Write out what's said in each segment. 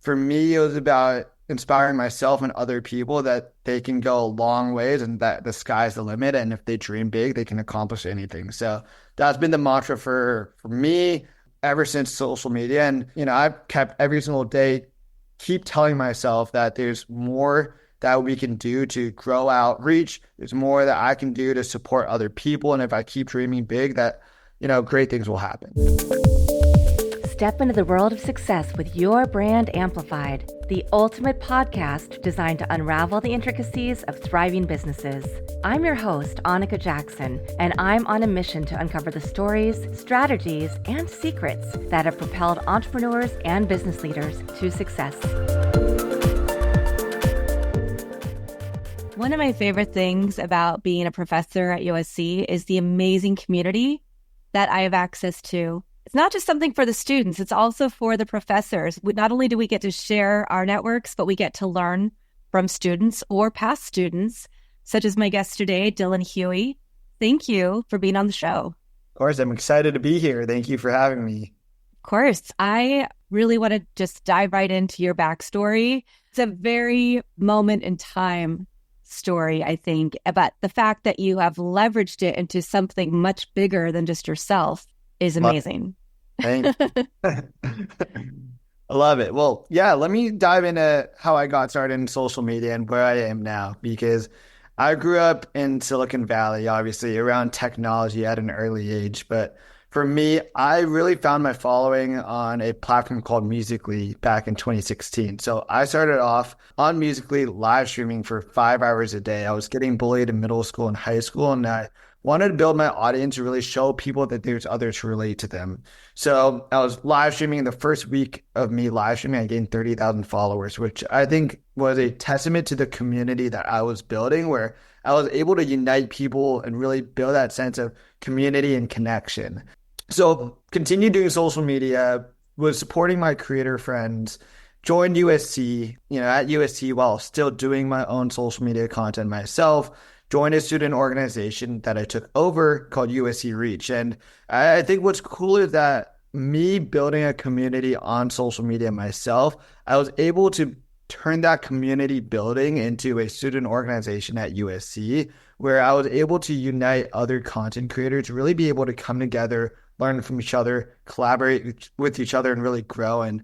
for me, it was about inspiring myself and other people that they can go a long ways and that the sky's the limit. And if they dream big, they can accomplish anything. So that's been the mantra for me ever since social media. And, I've kept every single day, keep telling myself that there's more that we can do to grow outreach. There's more that I can do to support other people. And if I keep dreaming big, that, great things will happen. Step into the world of success with Your Brand Amplified, the ultimate podcast designed to unravel the intricacies of thriving businesses. I'm your host, Annika Jackson, and I'm on a mission to uncover the stories, strategies, and secrets that have propelled entrepreneurs and business leaders to success. One of my favorite things about being a professor at USC is the amazing community that I have access to. It's not just something for the students, it's also for the professors. Not only do we get to share our networks, but we get to learn from students or past students, such as my guest today, Dylan Huey. Thank you for being on the show. Of course, I'm excited to be here. Thank you for having me. Of course. I really want to just dive right into your backstory. It's a very moment in time story, I think, about the fact that you have leveraged it into something much bigger than just yourself is amazing. Thanks. I love it. Well, yeah, let me dive into how I got started in social media and where I am now, because I grew up in Silicon Valley, obviously around technology at an early age. But for me, I really found my following on a platform called Musical.ly back in 2016. So I started off on Musical.ly live streaming for 5 hours a day. I was getting bullied in middle school and high school, and I wanted to build my audience to really show people that there's others who relate to them. So I was live streaming. The first week of me live streaming, I gained 30,000 followers, which I think was a testament to the community that I was building, where I was able to unite people and really build that sense of community and connection. So continued doing social media, was supporting my creator friends, joined USC, at USC while still doing my own social media content myself, joined a student organization that I took over called USC Reach. And I think what's cool is that me building a community on social media myself, I was able to turn that community building into a student organization at USC, where I was able to unite other content creators, really be able to come together, learn from each other, collaborate with each other, and really grow. And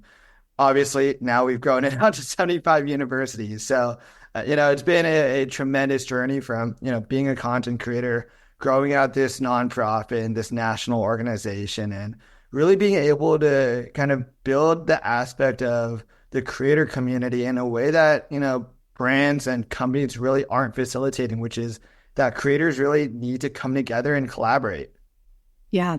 obviously now we've grown it out to 75 universities. So, it's been a tremendous journey from, being a content creator, growing out this nonprofit and this national organization, and really being able to kind of build the aspect of the creator community in a way that, brands and companies really aren't facilitating, which is that creators really need to come together and collaborate. Yeah.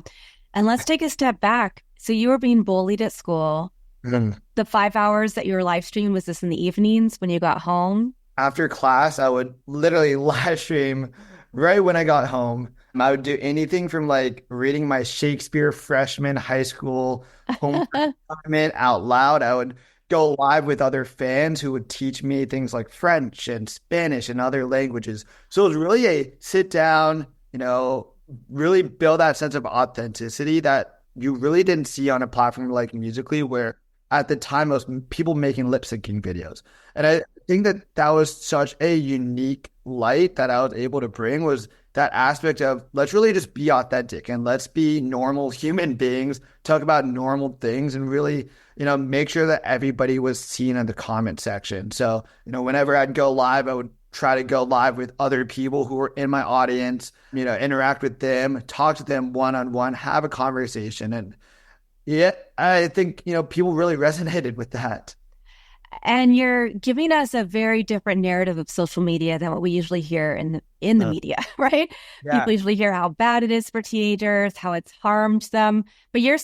And let's take a step back. So you were being bullied at school. Mm-hmm. The 5 hours that you were live streaming, was this in the evenings when you got home? After class, I would literally live stream right when I got home. I would do anything from like reading my Shakespeare freshman high school homework assignment out loud. I would go live with other fans who would teach me things like French and Spanish and other languages. So it was really a sit down, really build that sense of authenticity that you really didn't see on a platform like Musical.ly, where at the time most people making lip syncing videos. And I think that was such a unique light that I was able to bring, was that aspect of let's really just be authentic and let's be normal human beings, talk about normal things, and really, make sure that everybody was seen in the comment section. So, whenever I'd go live, I would try to go live with other people who were in my audience, interact with them, talk to them one-on-one, have a conversation. And yeah, I think, people really resonated with that. And you're giving us a very different narrative of social media than what we usually hear in the media, right? Yeah. People usually hear how bad it is for teenagers, how it's harmed them. But you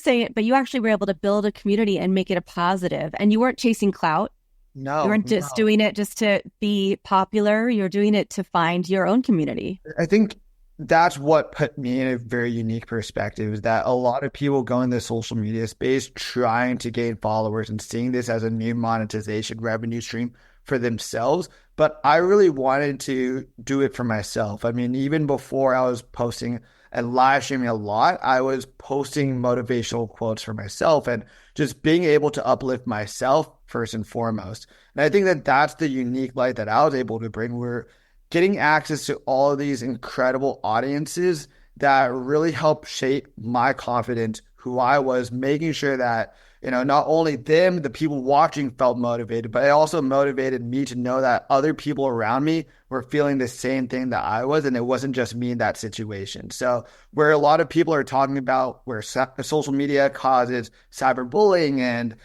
actually were able to build a community and make it a positive. And you weren't chasing clout. No. You weren't just doing it just to be popular. You're doing it to find your own community. I think that's what put me in a very unique perspective, is that a lot of people go in the social media space trying to gain followers and seeing this as a new monetization revenue stream for themselves. But I really wanted to do it for myself. I mean, even before I was posting and live streaming a lot, I was posting motivational quotes for myself and just being able to uplift myself first and foremost. And I think that that's the unique light that I was able to bring. We're getting access to all of these incredible audiences that really helped shape my confidence, who I was, making sure that, not only them, the people watching felt motivated, but it also motivated me to know that other people around me were feeling the same thing that I was. And it wasn't just me in that situation. So where a lot of people are talking about where social media causes cyberbullying and,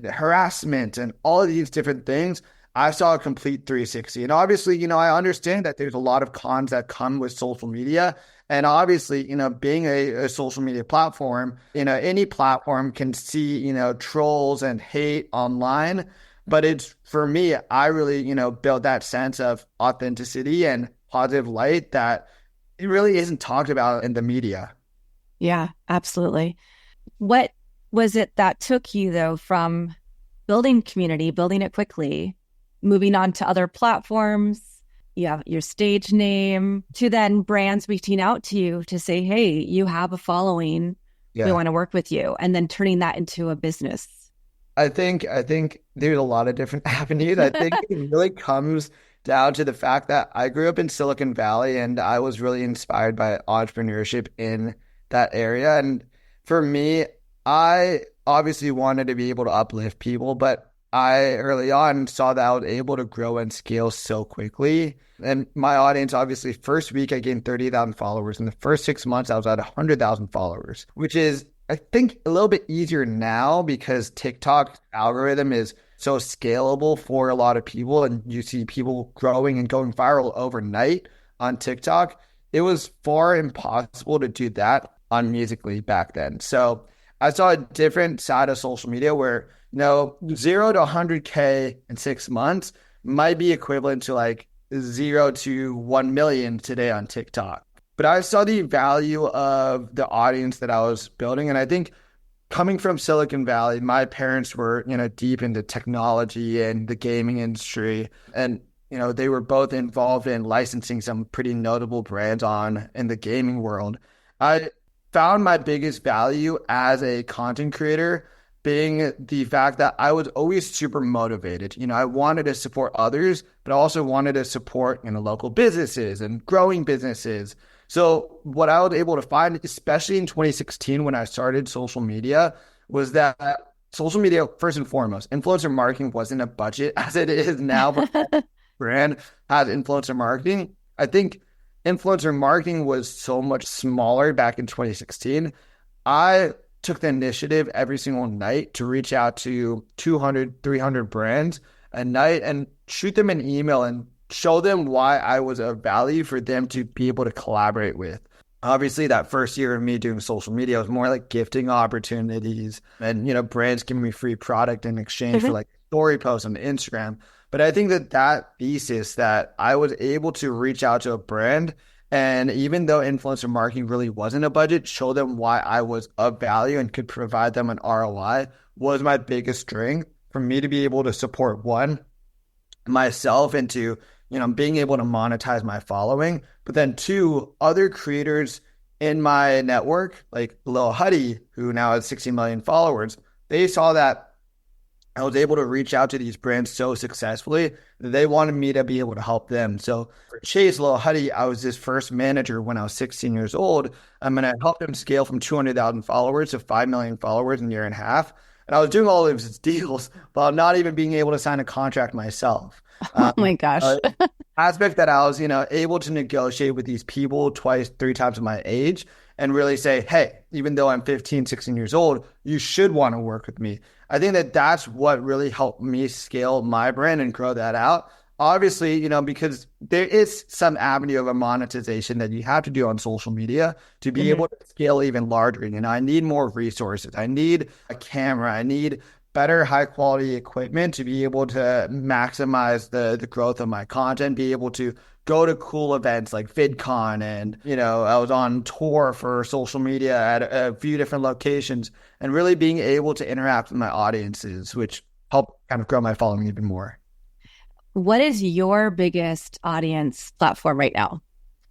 harassment and all of these different things, I saw a complete 360. And obviously, I understand that there's a lot of cons that come with social media. And obviously, being a social media platform, any platform can see, trolls and hate online. But it's for me, I really, built that sense of authenticity and positive light that it really isn't talked about in the media. Yeah, absolutely. What was it that took you, though, from building community, building it quickly, moving on to other platforms? You have your stage name, to then brands reaching out to you to say, hey, you have a following. We Yeah. want to work with you. And then turning that into a business. I think there's a lot of different avenues. I think it really comes down to the fact that I grew up in Silicon Valley and I was really inspired by entrepreneurship in that area. And for me, I obviously wanted to be able to uplift people, but I early on saw that I was able to grow and scale so quickly. And my audience, obviously, first week I gained 30,000 followers. In the first 6 months, I was at 100,000 followers, which is, I think, a little bit easier now because TikTok algorithm is so scalable for a lot of people. And you see people growing and going viral overnight on TikTok. It was far impossible to do that on Musically back then. So I saw a different side of social media where, 0 to 100K in 6 months might be equivalent to like 0 to 1 million today on TikTok. But I saw the value of the audience that I was building. And I think coming from Silicon Valley, my parents were, deep into technology and the gaming industry. And, they were both involved in licensing some pretty notable brands on in the gaming world. I found my biggest value as a content creator being the fact that I was always super motivated. I wanted to support others, but I also wanted to support, local businesses and growing businesses. So what I was able to find, especially in 2016 when I started social media, was that social media, first and foremost, influencer marketing wasn't a budget as it is now, but brand has influencer marketing. I think influencer marketing was so much smaller back in 2016. I took the initiative every single night to reach out to 200, 300 brands a night and shoot them an email and show them why I was of value for them to be able to collaborate with. Obviously, that first year of me doing social media was more like gifting opportunities and, brands giving me free product in exchange for like story posts on Instagram. But I think that thesis that I was able to reach out to a brand and even though influencer marketing really wasn't a budget, show them why I was of value and could provide them an ROI was my biggest strength for me to be able to support one, myself into, being able to monetize my following, but then two, other creators in my network, like Lil Huddy, who now has 60 million followers, they saw that I was able to reach out to these brands so successfully that they wanted me to be able to help them. So for Chase Lil Huddy, I was his first manager when I was 16 years old. I'm going to help him scale from 200,000 followers to 5 million followers in a year and a half. And I was doing all of his deals while not even being able to sign a contract myself. Oh my gosh. Aspect that I was, able to negotiate with these people twice, three times my age and really say, hey, even though I'm 15, 16 years old, you should want to work with me. I think that that's what really helped me scale my brand and grow that out. Obviously, because there is some avenue of a monetization that you have to do on social media to be able to scale even larger. I need more resources. I need a camera. I need better high quality equipment to be able to maximize the growth of my content, be able to go to cool events like VidCon. And, I was on tour for social media at a few different locations and really being able to interact with my audiences, which helped kind of grow my following even more. What is your biggest audience platform right now?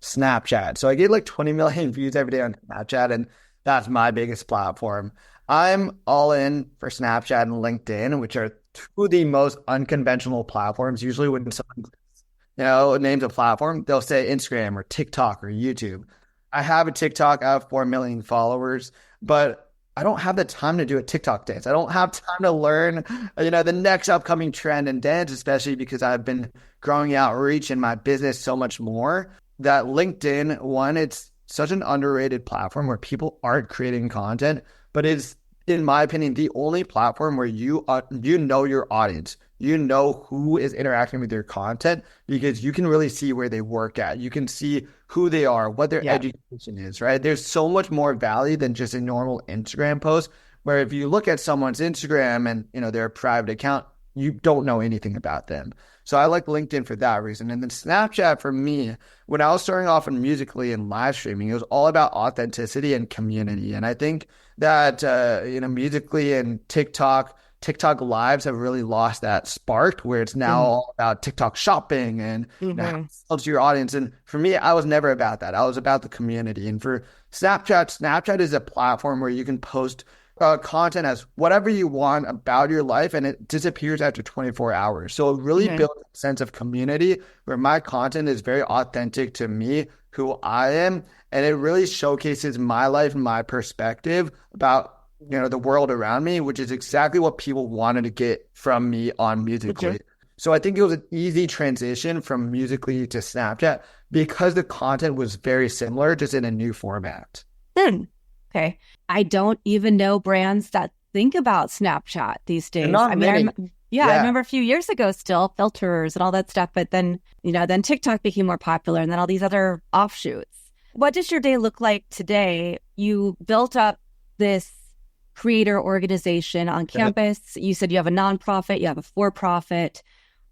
Snapchat. So I get like 20 million views every day on Snapchat, and that's my biggest platform. I'm all in for Snapchat and LinkedIn, which are two of the most unconventional platforms. Usually when someone names a platform, they'll say Instagram or TikTok or YouTube. I have a TikTok, I have 4 million followers, but I don't have the time to do a TikTok dance. I don't have time to learn, the next upcoming trend in dance, especially because I've been growing outreach in my business so much more that LinkedIn, one, it's such an underrated platform where people aren't creating content, but it's, in my opinion, the only platform where you know your audience. You know who is interacting with your content because you can really see where they work at. You can see who they are, what their Yeah. education is, right? There's so much more value than just a normal Instagram post. Where if you look at someone's Instagram and their private account, you don't know anything about them. So I like LinkedIn for that reason. And then Snapchat for me, when I was starting off in Musically and live streaming, it was all about authenticity and community. And I think that Musically and TikTok lives have really lost that spark where it's now Mhm. all about TikTok shopping and how it Mhm. sells to your audience. And for me, I was never about that. I was about the community. And for Snapchat is a platform where you can post content as whatever you want about your life and it disappears after 24 hours. So it really Mhm. builds a sense of community where my content is very authentic to me, who I am, and it really showcases my life and my perspective about the world around me, which is exactly what people wanted to get from me on Mhm. Musically. So I think it was an easy transition from Musically to Snapchat because the content was very similar, just in a new format. Hmm. Okay. I don't even know brands that think about Snapchat these And days. I not mean, many. I Yeah. remember a few years ago still filters and all that stuff, but then TikTok became more popular and then all these other offshoots. What does your day look like today? You built up this creator organization on campus. You said you have a nonprofit, you have a for-profit.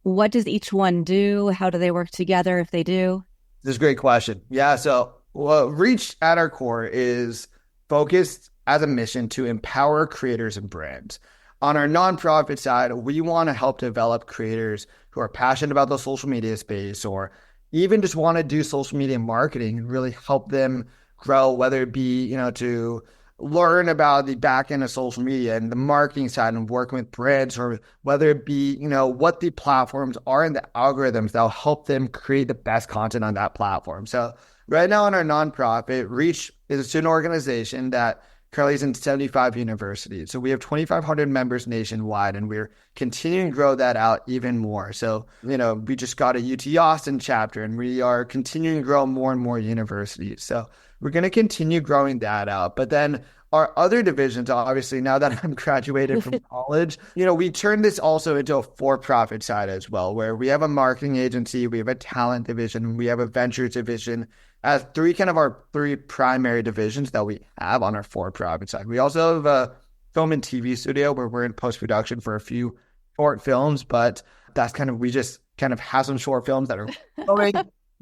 What does each one do? How do they work together if they do? This is a great question. Yeah. So, well, Reach at our core is focused as a mission to empower creators and brands. On our nonprofit side, we want to help develop creators who are passionate about the social media space or even just want to do social media marketing and really help them grow, whether it be, to learn about the back end of social media and the marketing side and working with brands, or whether it be, what the platforms are and the algorithms that'll help them create the best content on that platform. So right now in our nonprofit, Reach is a student organization that currently is in 75 universities. So we have 2,500 members nationwide, and we're continuing to grow that out even more. So, we just got a UT Austin chapter, and we are continuing to grow more and more universities. So we're going to continue growing that out. But then our other divisions, obviously, now that I'm graduated from college, we turned this also into a for-profit side as well, where we have a marketing agency, we have a talent division, we have a ventures division as our three primary divisions that we have on our for-profit side. We also have a film and TV studio where we're in post-production for a few short films, but we just kind of have some short films that are going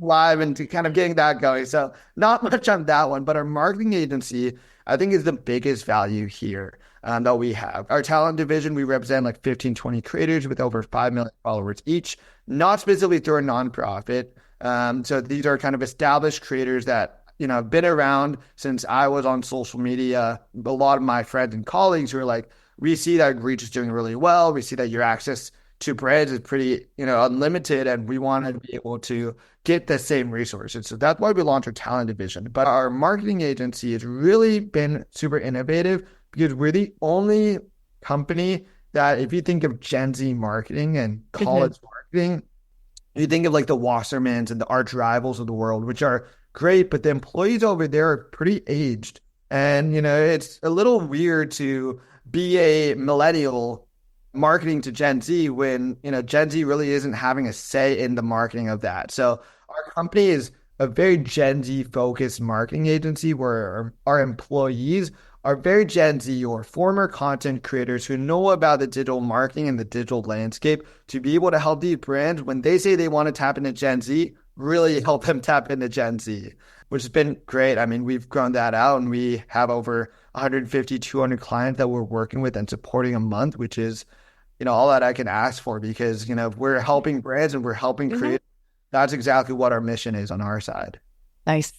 live and to kind of getting that going. So not much on that one, but our marketing agency, I think, is the biggest value here that we have. Our talent division, we represent like 15, 20 creators with over 5 million followers each, not specifically through a nonprofit. So these are kind of established creators that, have been around since I was on social media. A lot of my friends and colleagues who are like, we see that Reach is doing really well. We see that your access to brands is pretty, unlimited, and we want to be able to get the same resources. So that's why we launched our talent division. But our marketing agency has really been super innovative because we're the only company that, if you think of Gen Z marketing and Mhm. college marketing, you think of like the Wassermans and the arch rivals of the world, which are great, but the employees over there are pretty aged. And, it's a little weird to be a millennial marketing to Gen Z when, Gen Z really isn't having a say in the marketing of that. So our company is a very Gen Z focused marketing agency where our employees are very Gen Z or former content creators who know about the digital marketing and the digital landscape to be able to help these brands when they say they want to tap into Gen Z, really help them tap into Gen Z, which has been great. I mean, we've grown that out and we have over 150, 200 clients that we're working with and supporting a month, which is, all that I can ask for because, if we're helping brands and we're helping Mhm. create, that's exactly what our mission is on our side. Nice.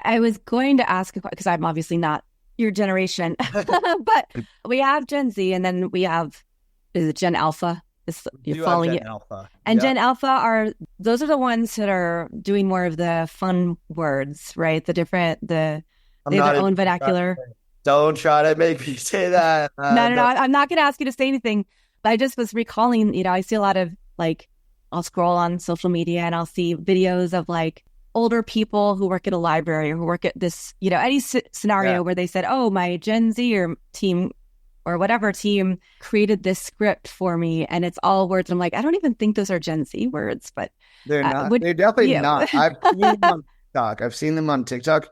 I was going to ask because I'm obviously not your generation. But we have Gen Z, and then we have, is it Gen Alpha? You're You have following Gen it. Alpha. And Yep. Gen Alpha those are the ones that are doing more of the fun words, right? I'm they have not their even. own vernacular. Don't try to make me say that. No, no, no. I'm not going to ask you to say anything. But I just was recalling, I see a lot of like, I'll scroll on social media and I'll see videos of like older people who work at a library or who work at this, any Yeah. scenario where they said, oh, my Gen Z or team or whatever team created this script for me and it's all words. And I'm like, I don't even think those are Gen Z words, but They're not. would, They're definitely yeah. not. I've seen them on TikTok. I've seen them on TikTok.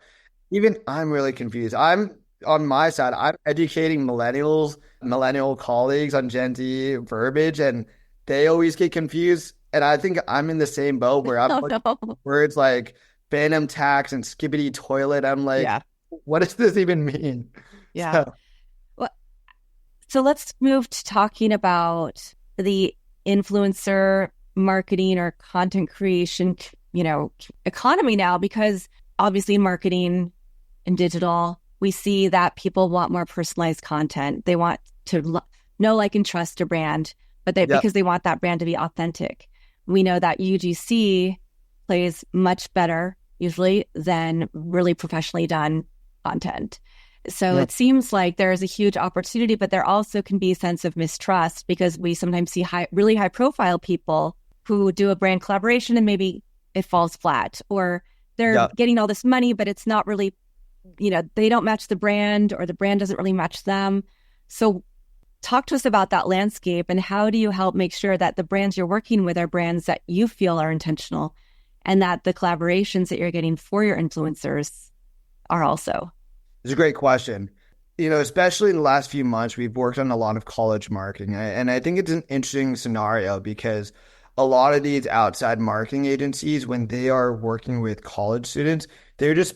Even I'm really confused. I'm on my side. I'm educating millennial colleagues on Gen Z verbiage, and they always get confused. And I think I'm in the same boat where I'm Oh, looking no. at words like phantom tax and skibbity toilet. I'm like, Yeah. what does this even mean? Yeah. So Well, so let's move to talking about the influencer marketing or content creation, economy now, because obviously marketing and digital, we see that people want more personalized content. They want to know, like, and trust a brand, but yeah, because they want that brand to be authentic. We know that UGC plays much better usually than really professionally done content. So yeah, it seems like there is a huge opportunity, but there also can be a sense of mistrust because we sometimes see really high profile people who do a brand collaboration and maybe it falls flat, or they're yeah. getting all this money, but it's not really, they don't match the brand or the brand doesn't really match them. So talk to us about that landscape and how do you help make sure that the brands you're working with are brands that you feel are intentional and that the collaborations that you're getting for your influencers are also. It's a great question. Especially in the last few months, we've worked on a lot of college marketing. And I think it's an interesting scenario because a lot of these outside marketing agencies, when they are working with college students, they're just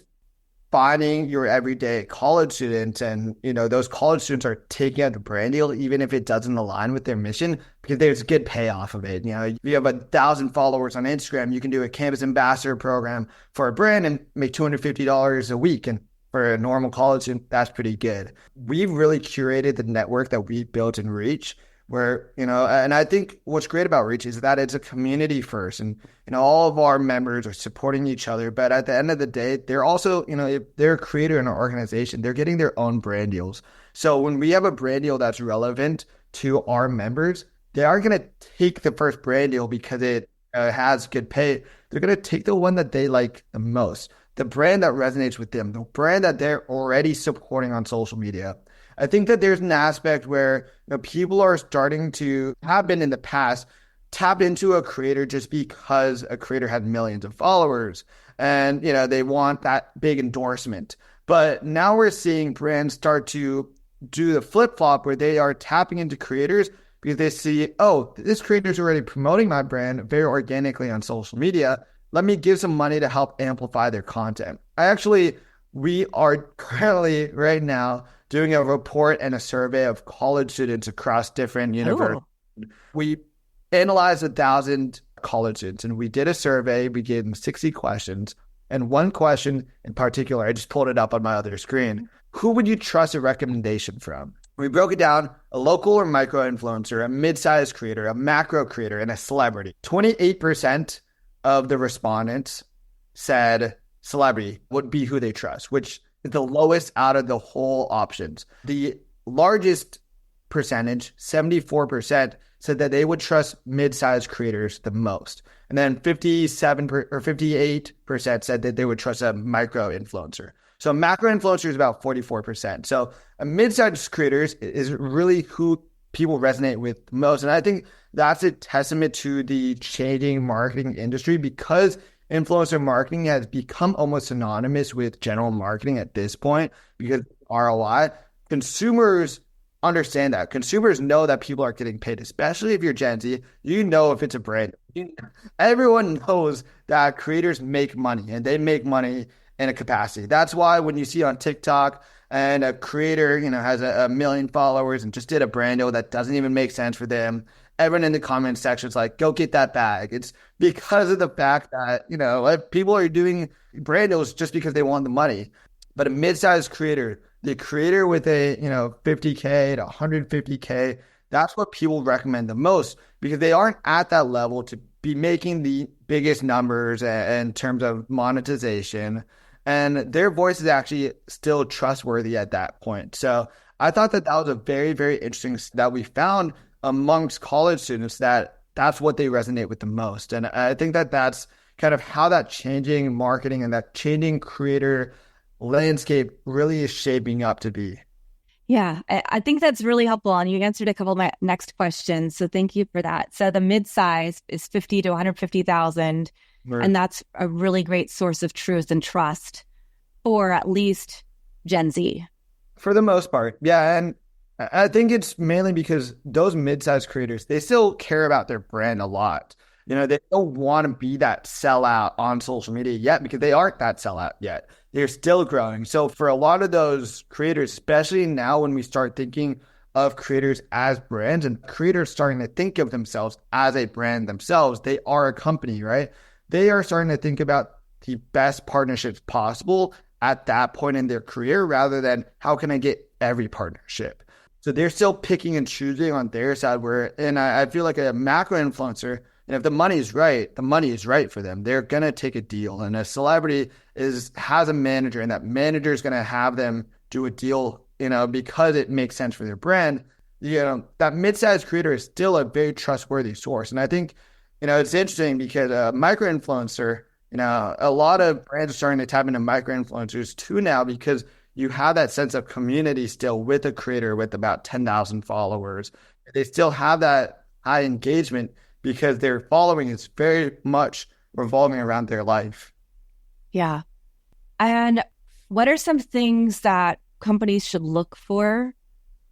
finding your everyday college students, and those college students are taking out the brand deal even if it doesn't align with their mission because there's good payoff of it. If you have 1,000 followers on Instagram, you can do a campus ambassador program for a brand and make $250 a week, and for a normal college student that's pretty good. We've really curated the network that we built in Reach, where and I think what's great about Reach is that it's a community first, and all of our members are supporting each other, but at the end of the day they're also, if they're a creator in our organization, they're getting their own brand deals. So when we have a brand deal that's relevant to our members, they aren't going to take the first brand deal because it has good pay. They're going to take the one that they like the most, the brand that resonates with them, the brand that they're already supporting on social media. I think that there's an aspect where people are starting to, have been in the past, tapped into a creator just because a creator had millions of followers and they want that big endorsement. But now we're seeing brands start to do the flip flop where they are tapping into creators because they see, oh, this creator is already promoting my brand very organically on social media. Let me give some money to help amplify their content. We are currently right now doing a report and a survey of college students across different universities. Oh, We analyzed 1,000 college students and we did a survey. We gave them 60 questions. And one question in particular, I just pulled it up on my other screen. Who would you trust a recommendation from? We broke it down: a local or micro influencer, a mid-sized creator, a macro creator, and a celebrity. 28% of the respondents said celebrity would be who they trust, which is the lowest out of the whole options. The largest percentage, 74%, said that they would trust mid-sized creators the most. And then 58% said that they would trust a micro influencer. So macro influencer is about 44%. So a mid-sized creators is really who people resonate with most. And I think that's a testament to the changing marketing industry because influencer marketing has become almost synonymous with general marketing at this point because ROI. Consumers understand that. Consumers know that people are getting paid, especially if you're Gen Z. If it's a brand. Everyone knows that creators make money and they make money in a capacity. That's why when you see on TikTok and a creator, has a million followers and just did a brand deal that doesn't even make sense for them, everyone in the comment section is like, go get that bag. It's because of the fact that, people are doing brand deals just because they want the money. But a mid-sized creator the creator with a, 50K to 150K, that's what people recommend the most because they aren't at that level to be making the biggest numbers in terms of monetization. And their voice is actually still trustworthy at that point. So I thought that that was a very, very interesting that we found amongst college students that that's what they resonate with the most. And I think that that's kind of how that changing marketing and that changing creator landscape really is shaping up to be. Yeah, I think that's really helpful. And you answered a couple of my next questions. So thank you for that. So the mid-size is 50 to 150,000. Right. And that's a really great source of truth and trust for at least Gen Z. For the most part. Yeah. And I think it's mainly because those mid-sized creators, they still care about their brand a lot. They don't want to be that sellout on social media yet because they aren't that sellout yet. They're still growing. So for a lot of those creators, especially now when we start thinking of creators as brands and creators starting to think of themselves as a brand themselves, they are a company, right? They are starting to think about the best partnerships possible at that point in their career rather than how can I get every partnership. So they're still picking and choosing on their side and I feel like a macro influencer, and if the money is right, the money is right for them. They're gonna take a deal. And a celebrity has a manager, and that manager is gonna have them do a deal, because it makes sense for their brand. That mid-sized creator is still a very trustworthy source. And I think, it's interesting because a micro influencer, a lot of brands are starting to tap into micro influencers too now because you have that sense of community still with a creator with about 10,000 followers. They still have that high engagement because their following is very much revolving around their life. Yeah. And what are some things that companies should look for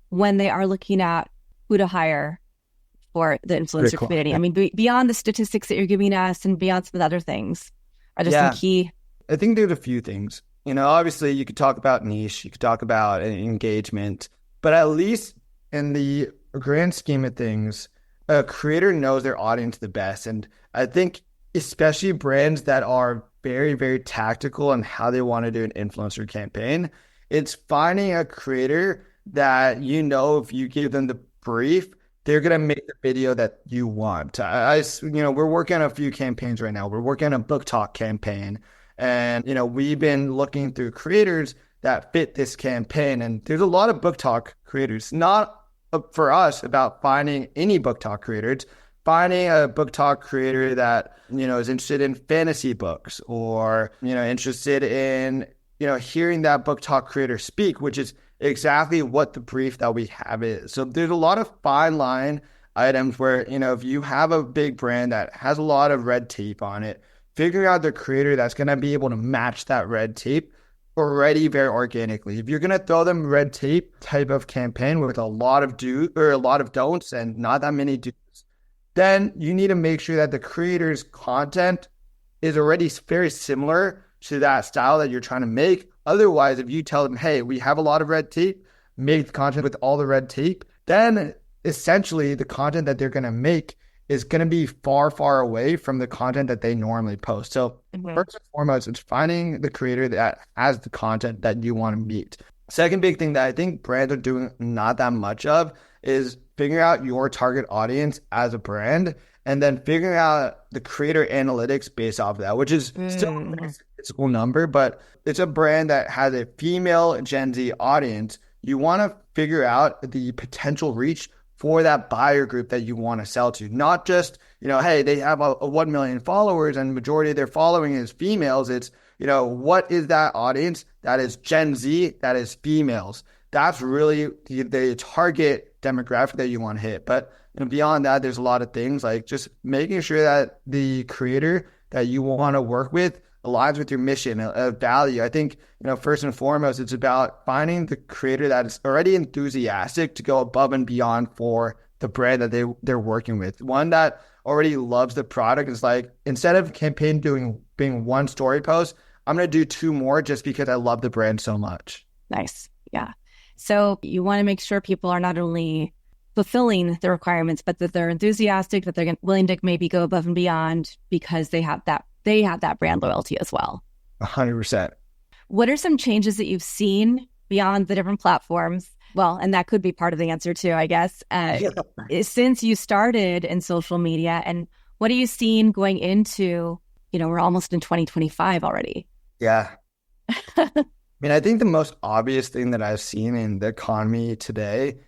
when they are looking at who to hire for the Great influencer call. community? I mean, beyond the statistics that you're giving us and beyond some of the other things, are there some Yeah, key? I think there's a few things. Obviously you could talk about niche, you could talk about engagement, but at least in the grand scheme of things, a creator knows their audience the best. And I think especially brands that are very, very tactical on how they want to do an influencer campaign, it's finding a creator that if you give them the brief, they're gonna make the video that you want. We're working on a few campaigns right now. We're working on a book talk campaign, and we've been looking through creators that fit this campaign. And there's a lot of book talk creators, not for us about finding any book talk creators, finding a book talk creator that is interested in fantasy books or interested in hearing that book talk creator speak, which is exactly what the brief that we have is. So there's a lot of fine line items where if you have a big brand that has a lot of red tape on it, figuring out the creator that's going to be able to match that red tape already very organically. If you're going to throw them red tape type of campaign with a lot of do or a lot of don'ts and not that many do's, then you need to make sure that the creator's content is already very similar to that style that you're trying to make. Otherwise, if you tell them, hey, we have a lot of red tape, make the content with all the red tape, then essentially the content that they're going to make is going to be far, far away from the content that they normally post. So first and foremost, it's finding the creator that has the content that you want to meet. Second big thing that I think brands are doing not that much of is figuring out your target audience as a brand and then figuring out the creator analytics based off of that, which is still a statistical number, but it's a brand that has a female Gen Z audience. You want to figure out the potential reach for that buyer group that you want to sell to. Not just, hey, they have a 1 million followers and majority of their following is females. It's, what is that audience that is Gen Z, that is females? That's really the target demographic that you want to hit. But beyond that, there's a lot of things like just making sure that the creator that you want to work with aligns with your mission of value. I think, first and foremost, it's about finding the creator that is already enthusiastic to go above and beyond for the brand that they're working with. One that already loves the product is like, instead of campaign being one story post, I'm going to do two more just because I love the brand so much. Nice. Yeah. So you want to make sure people are not only fulfilling the requirements, but that they're enthusiastic, that they're willing to maybe go above and beyond because they have that brand loyalty as well. 100%. What are some changes that you've seen beyond the different platforms. Well, and that could be part of the answer too, I guess. Yeah. Since you started in social media, and what are you seeing going into, we're almost in 2025 already. Yeah. I mean, I think the most obvious thing that I've seen in the economy today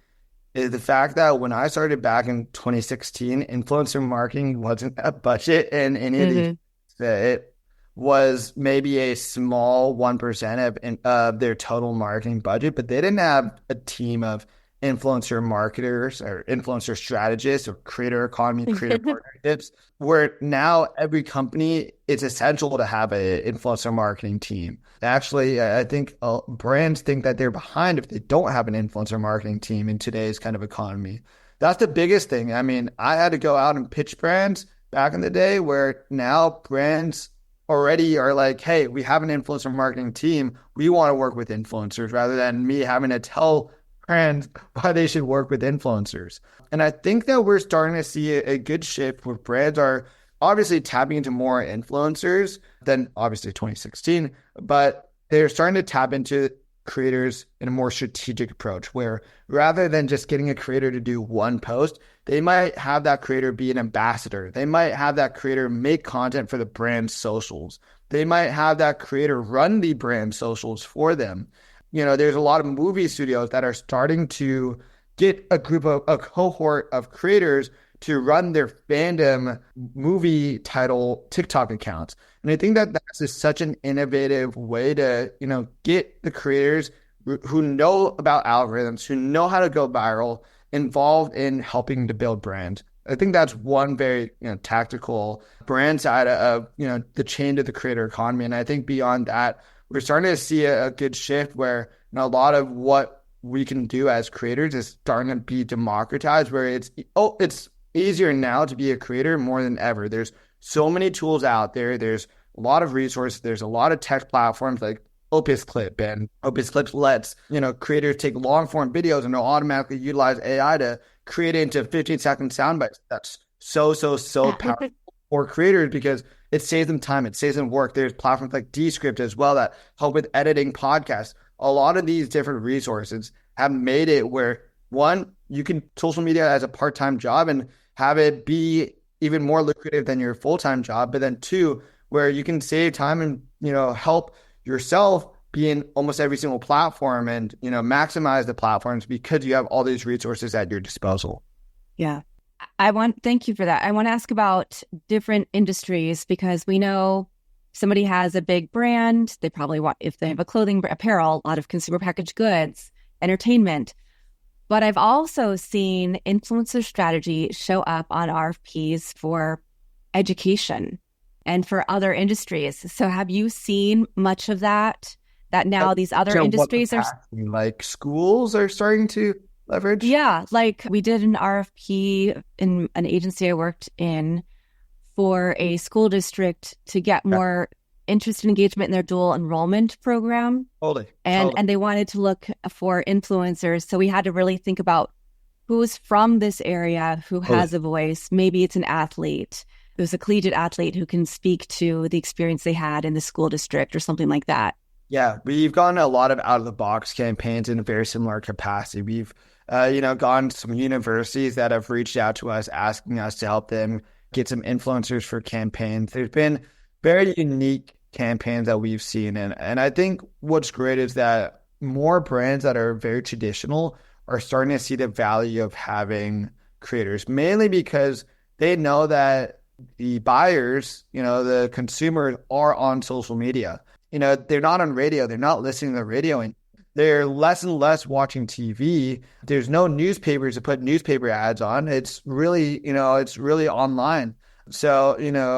is the fact that when I started back in 2016, influencer marketing wasn't a budget in any of these. Hmm. It was maybe a small 1% of their total marketing budget, but they didn't have a team of influencer marketers or influencer strategists or creator economy, creator partnerships, where now every company, it's essential to have an influencer marketing team. Actually, I think brands think that they're behind if they don't have an influencer marketing team in today's kind of economy. That's the biggest thing. I mean, I had to go out and pitch brands back in the day where now brands already are like, hey, we have an influencer marketing team. We want to work with influencers rather than me having to tell brands why they should work with influencers. And I think that we're starting to see a good shift where brands are obviously tapping into more influencers than obviously 2016, but they're starting to tap into creators in a more strategic approach where rather than just getting a creator to do one post, they might have that creator be an ambassador. They might have that creator make content for the brand's socials. They might have that creator run the brand socials for them. There's a lot of movie studios that are starting to get a cohort of creators to run their fandom movie title TikTok accounts. And I think that that's just such an innovative way to, get the creators who know about algorithms, who know how to go viral, involved in helping to build brands. I think that's one very, tactical brand side of, the change of the creator economy. And I think beyond that, we're starting to see a good shift where, a lot of what we can do as creators is starting to be democratized, where it's easier now to be a creator more than ever. There's so many tools out there. There's a lot of resources. There's a lot of tech platforms like Opus Clip, and Opus Clip lets, creators take long form videos and they'll automatically utilize AI to create it into 15-second sound bites. That's so powerful for creators because it saves them time. It saves them work. There's platforms like Descript as well that help with editing podcasts. A lot of these different resources have made it where one, you can social media as a part-time job and have it be even more lucrative than your full-time job. But then two, where you can save time and, help yourself be in almost every single platform and, maximize the platforms because you have all these resources at your disposal. Yeah. Thank you for that. I want to ask about different industries because we know somebody has a big brand. They probably want, if they have a clothing, apparel, a lot of consumer packaged goods, entertainment. But I've also seen influencer strategy show up on RFPs for education and for other industries. So have you seen much of that? That now these other industries are like schools are starting to leverage? Yeah, like we did an RFP in an agency I worked in for a school district to get more interest and engagement in their dual enrollment program. Totally. And they wanted to look for influencers. So we had to really think about who's from this area, who has a voice. Maybe it's an athlete. It was a collegiate athlete who can speak to the experience they had in the school district or something like that. Yeah, we've gone a lot of out-of-the-box campaigns in a very similar capacity. We've, gone to some universities that have reached out to us asking us to help them get some influencers for campaigns. There's been very unique campaigns that we've seen. And I think what's great is that more brands that are very traditional are starting to see the value of having creators, mainly because they know that the buyers, the consumers are on social media. They're not on radio. They're not listening to the radio. And they're less and less watching TV. There's no newspapers to put newspaper ads on. It's really, it's really online. So,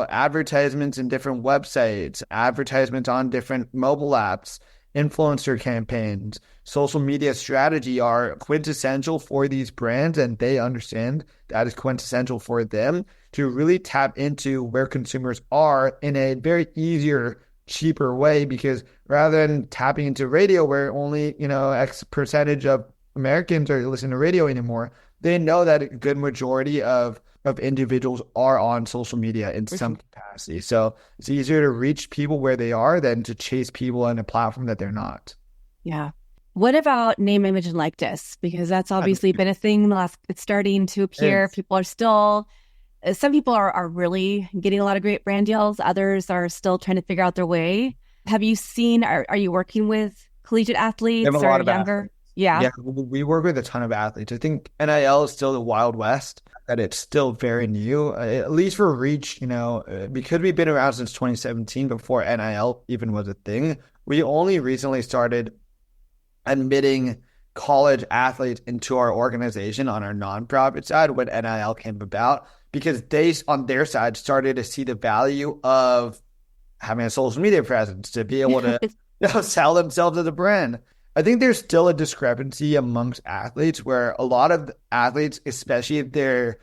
advertisements in different websites, advertisements on different mobile apps, influencer campaigns, social media strategy are quintessential for these brands. And they understand that is quintessential for them to really tap into where consumers are in a very easier, cheaper way, because rather than tapping into radio where only, X percentage of Americans are listening to radio anymore, they know that a good majority of individuals are on social media in some capacity. So it's easier to reach people where they are than to chase people on a platform that they're not. Yeah. What about name, image, and likeness? Because that's obviously been a thing. It's starting to appear. It's People are still, some people are really getting a lot of great brand deals. Others are still trying to figure out their way. Have you seen, are you working with collegiate We have a athletes or lot of younger? athletes. Yeah. Yeah, we work with a ton of athletes. I think NIL is still the Wild West, that it's still very new, at least for reach, because we've been around since 2017 before NIL even was a thing. We only recently started admitting college athletes into our organization on our nonprofit side when NIL came about because they, on their side, started to see the value of having a social media presence to be able to sell themselves as a brand. I think there's still a discrepancy amongst athletes where a lot of athletes, especially if they're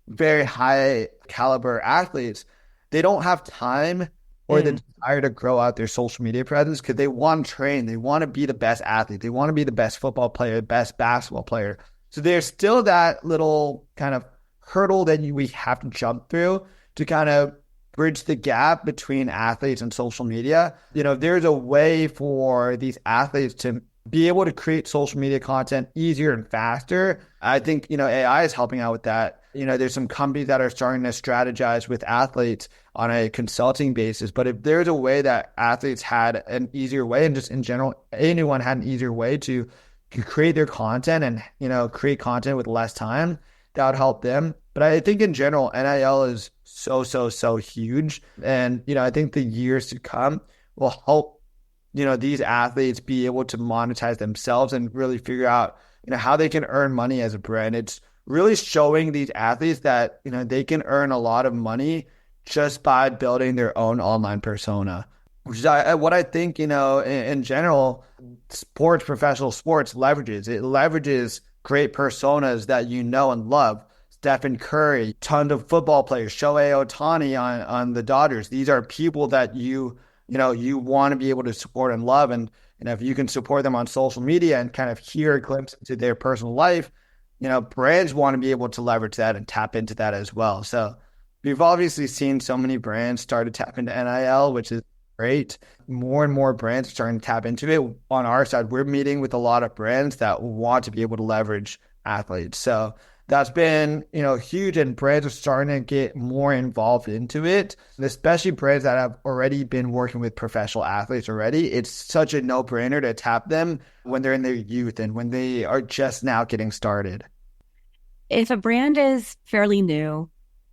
very high caliber athletes, they don't have time or the Mm. desire to grow out their social media presence because they want to train. They want to be the best athlete. They want to be the best football player, best basketball player. So there's still that little kind of hurdle that we have to jump through to kind of bridge the gap between athletes and social media. There's a way for these athletes to be able to create social media content easier and faster. I think, AI is helping out with that. There's some companies that are starting to strategize with athletes on a consulting basis. But if there's a way that athletes had an easier way, and just in general, anyone had an easier way to create their content and, create content with less time, that would help them. But I think in general, NIL is so, so, so huge. And, I think the years to come will help, these athletes be able to monetize themselves and really figure out, how they can earn money as a brand. It's really showing these athletes that, they can earn a lot of money just by building their own online persona, which is what I think, in general, professional sports leverages. It leverages great personas that you know and love. Stephen Curry, tons of football players, Shohei Ohtani on the Dodgers. These are people that you want to be able to support and love. And if you can support them on social media and kind of hear a glimpse into their personal life, brands want to be able to leverage that and tap into that as well. So we've obviously seen so many brands start to tap into NIL, which is great. More and more brands are starting to tap into it. On our side, we're meeting with a lot of brands that want to be able to leverage athletes. So that's been, huge, and brands are starting to get more involved into it, and especially brands that have already been working with professional athletes already. It's such a no-brainer to tap them when they're in their youth and when they are just now getting started. If a brand is fairly new,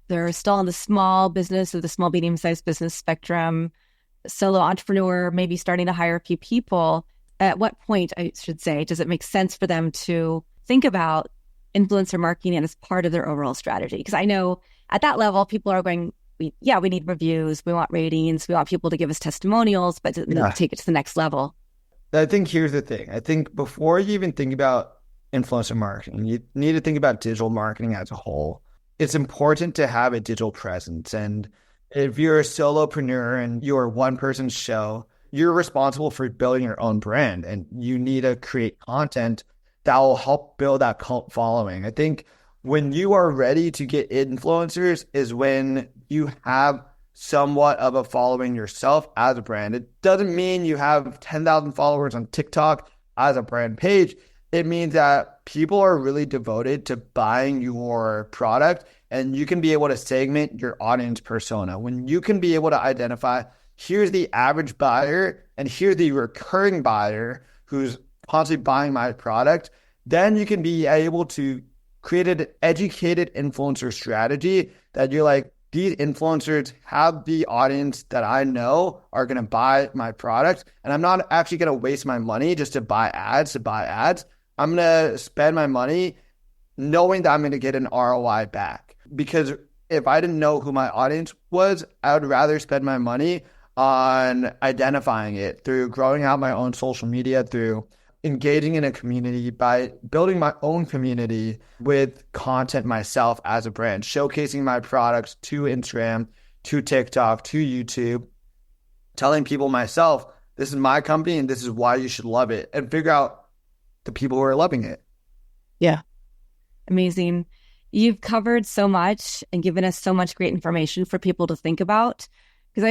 they're still on the small business or the small, medium-sized business spectrum, solo entrepreneur, maybe starting to hire a few people, at what point, I should say, does it make sense for them to think about influencer marketing as part of their overall strategy? Because I know at that level, people are going, we need reviews, we want ratings, we want people to give us testimonials, but to take it to the next level. I think here's the thing. I think before you even think about influencer marketing, you need to think about digital marketing as a whole. It's important to have a digital presence. And if you're a solopreneur and you're one person's show, you're responsible for building your own brand, and you need to create content that will help build that cult following. I think when you are ready to get influencers is when you have somewhat of a following yourself as a brand. It doesn't mean you have 10,000 followers on TikTok as a brand page. It means that people are really devoted to buying your product, and you can be able to segment your audience persona. When you can be able to identify, here's the average buyer and here's the recurring buyer who's constantly buying my product, then you can be able to create an educated influencer strategy that you're like, these influencers have the audience that I know are going to buy my product, and I'm not actually going to waste my money just to buy ads. I'm going to spend my money knowing that I'm going to get an ROI back. Because if I didn't know who my audience was, I would rather spend my money on identifying it through growing out my own social media, through engaging in a community, by building my own community with content myself as a brand, showcasing my products to Instagram, to TikTok, to YouTube, telling people myself, this is my company and this is why you should love it, and figure out the people who are loving it. Yeah. Amazing. You've covered so much and given us so much great information for people to think about. Because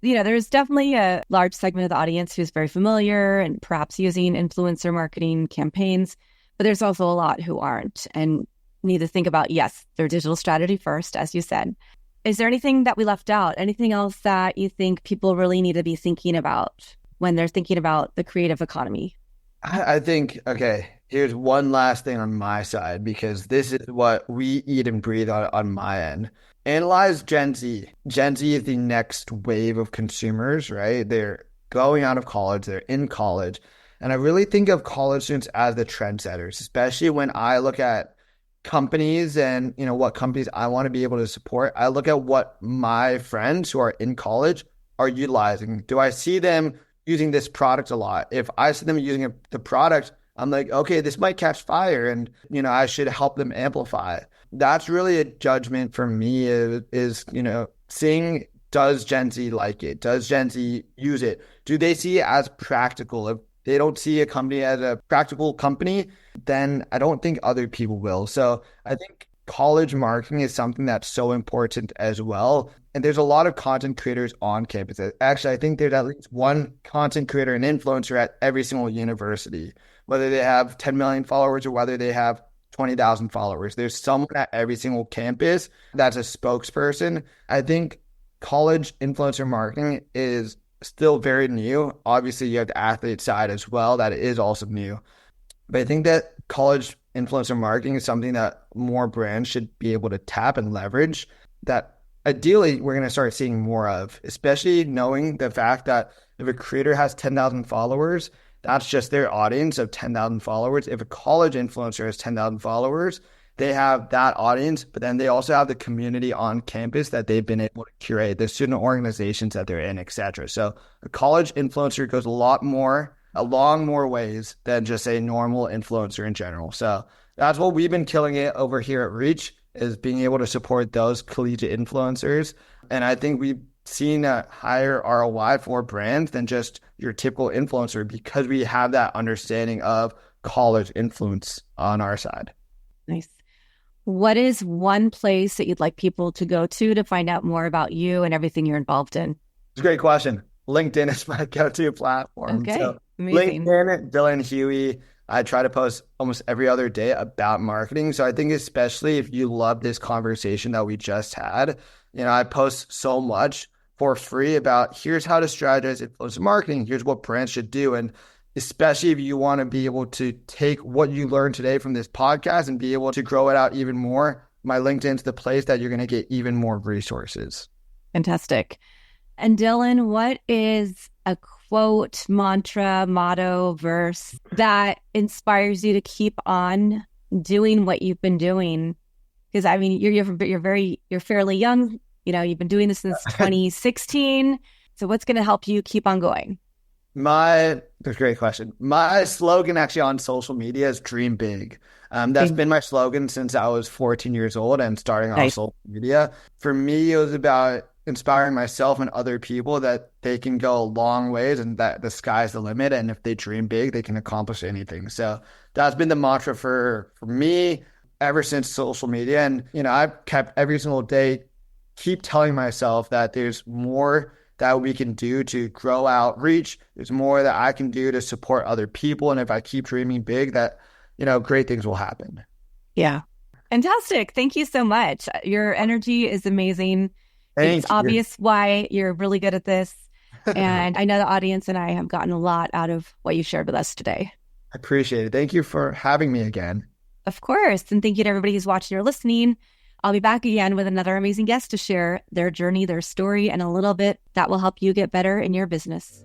There's definitely a large segment of the audience who's very familiar and perhaps using influencer marketing campaigns, but there's also a lot who aren't and need to think about, yes, their digital strategy first, as you said. Is there anything that we left out? Anything else that you think people really need to be thinking about when they're thinking about the creative economy? I think, okay, here's one last thing on my side, because this is what we eat and breathe on my end. Analyze Gen Z. Gen Z is the next wave of consumers, right? They're going out of college, they're in college. And I really think of college students as the trendsetters, especially when I look at companies and, what companies I want to be able to support. I look at what my friends who are in college are utilizing. Do I see them using this product a lot? If I see them using the product, I'm like, okay, this might catch fire, and I should help them amplify. That's really a judgment for me is seeing, does Gen Z like it? Does Gen Z use it? Do they see it as practical? If they don't see a company as a practical company, then I don't think other people will. So I think college marketing is something that's so important as well. And there's a lot of content creators on campus. Actually, I think there's at least one content creator and influencer at every single university, whether they have 10 million followers or whether they have 20,000 followers. There's someone at every single campus that's a spokesperson. I think college influencer marketing is still very new. Obviously, you have the athlete side as well. That is also new. But I think that college influencer marketing is something that more brands should be able to tap and leverage, that ideally we're going to start seeing more of, especially knowing the fact that if a creator has 10,000 followers, that's just their audience of 10,000 followers. If a college influencer has 10,000 followers, they have that audience, but then they also have the community on campus that they've been able to curate, the student organizations that they're in, etc. So a college influencer goes along more ways than just a normal influencer in general. So that's what we've been killing it over here at Reach, is being able to support those collegiate influencers. And I think we've seen a higher ROI for brands than just your typical influencer, because we have that understanding of college influence on our side. Nice. What is one place that you'd like people to go to find out more about you and everything you're involved in? It's a great question. LinkedIn is my go-to platform. Okay, So amazing. LinkedIn, Dylan Huey. I try to post almost every other day about marketing. So I think especially if you love this conversation that we just had, I post so much for free about here's how to strategize influencer marketing. Here's what brands should do. And especially if you want to be able to take what you learned today from this podcast and be able to grow it out even more, my LinkedIn's the place that you're going to get even more resources. Fantastic. And Dylan, what is a quote, mantra, motto, verse that inspires you to keep on doing what you've been doing? Because I mean, you're fairly young. You've been doing this since 2016. So what's going to help you keep on going? That's a great question. My slogan actually on social media is dream big. That's been my slogan since I was 14 years old and starting on social media. For me, it was about inspiring myself and other people that they can go a long ways and that the sky's the limit. And if they dream big, they can accomplish anything. So that's been the mantra for me ever since social media. And, I've kept every single day, keep telling myself that there's more that we can do to grow outreach. There's more that I can do to support other people. And if I keep dreaming big, that, great things will happen. Yeah. Fantastic. Thank you so much. Your energy is amazing. It's obvious why you're really good at this. And I know the audience and I have gotten a lot out of what you shared with us today. I appreciate it. Thank you for having me again. Of course. And thank you to everybody who's watching or listening. I'll be back again with another amazing guest to share their journey, their story, and a little bit that will help you get better in your business.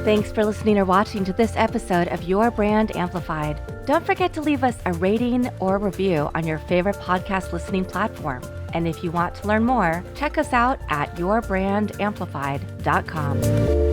Thanks for listening or watching to this episode of Your Brand Amplified. Don't forget to leave us a rating or review on your favorite podcast listening platform. And if you want to learn more, check us out at yourbandamplified.com.